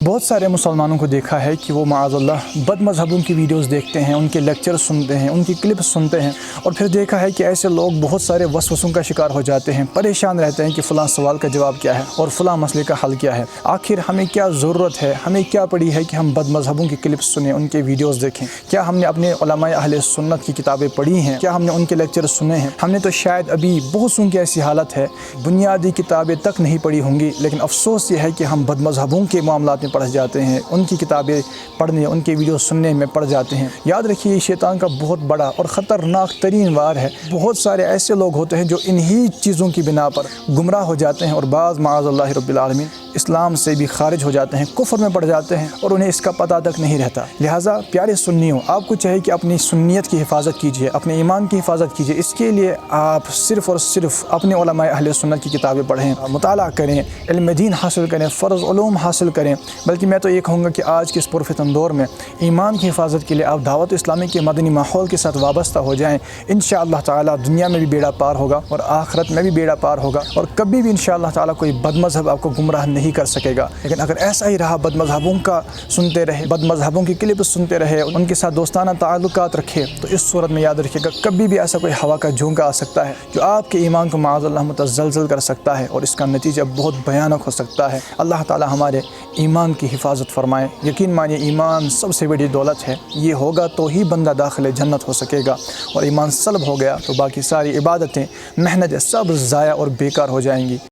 بہت سارے مسلمانوں کو دیکھا ہے کہ وہ معاذاللہ بد مذہبوں کی ویڈیوز دیکھتے ہیں، ان کے لیکچر سنتے ہیں، ان کی کلپس سنتے ہیں، اور پھر دیکھا ہے کہ ایسے لوگ بہت سارے وسوسوں کا شکار ہو جاتے ہیں، پریشان رہتے ہیں کہ فلاں سوال کا جواب کیا ہے اور فلاں مسئلے کا حل کیا ہے۔ آخر ہمیں کیا ضرورت ہے، ہمیں کیا پڑی ہے کہ ہم بد مذہبوں کی کلپس سنیں، ان کے ویڈیوز دیکھیں؟ کیا ہم نے اپنے علماء اہل سنت کی کتابیں پڑھی ہیں؟ کیا ہم نے ان کے لیکچر سنے ہیں؟ ہم نے تو شاید ابھی بہت سوں کی ایسی حالت ہے بنیادی کتابیں تک نہیں پڑھی ہوں گی، لیکن افسوس یہ ہے کہ ہم بد مذہبوں کے معاملات میں پڑ جاتے ہیں، ان کی کتابیں پڑھنے، ان کے ویڈیو سننے میں پڑ جاتے ہیں۔ یاد رکھیے یہ شیطان کا بہت بڑا اور خطرناک ترین وار ہے۔ بہت سارے ایسے لوگ ہوتے ہیں جو انہی چیزوں کی بنا پر گمراہ ہو جاتے ہیں، اور بعض معاذ اللہ رب العالمین اسلام سے بھی خارج ہو جاتے ہیں، کفر میں پڑ جاتے ہیں، اور انہیں اس کا پتہ تک نہیں رہتا۔ لہٰذا پیارے سنیوں، آپ کو چاہیے کہ اپنی سنیت کی حفاظت کیجیے، اپنے ایمان کی حفاظت کیجیے۔ اس کے لیے آپ صرف اور صرف اپنے علماء اہل سنت کی کتابیں پڑھیں، مطالعہ کریں، علم دین حاصل کریں، فرض علوم حاصل کریں۔ بلکہ میں تو یہ کہوں گا کہ آج کے اس پرفتن دور میں ایمان کی حفاظت کے لیے آپ دعوت اسلامی کے مدنی ماحول کے ساتھ وابستہ ہو جائیں۔ انشاءاللہ تعالی دنیا میں بھی بیڑا پار ہوگا اور آخرت میں بھی بیڑا پار ہوگا، اور کبھی بھی انشاءاللہ تعالی کوئی بد مذہب آپ کو گمراہ نہیں کر سکے گا۔ لیکن اگر ایسا ہی رہا، بد مذہبوں کا سنتے رہے، بد مذہبوں کی کلپس سنتے رہے، ان کے ساتھ دوستانہ تعلقات رکھے، تو اس صورت میں یاد رکھیے گا کبھی بھی ایسا کوئی ہوا کا جھونکا آ سکتا ہے جو آپ کے ایمان کو معاذ اللہ متزلزل کر سکتا ہے، اور اس کا نتیجہ بہت بھیانک ہو سکتا ہے۔ اللہ تعالی ہمارے ایمان کی حفاظت فرمائے۔ یقین مانیے ایمان سب سے بڑی دولت ہے، یہ ہوگا تو ہی بندہ داخل جنت ہو سکے گا، اور ایمان سلب ہو گیا تو باقی ساری عبادتیں، محنتیں سب ضائع اور بیکار ہو جائیں گی۔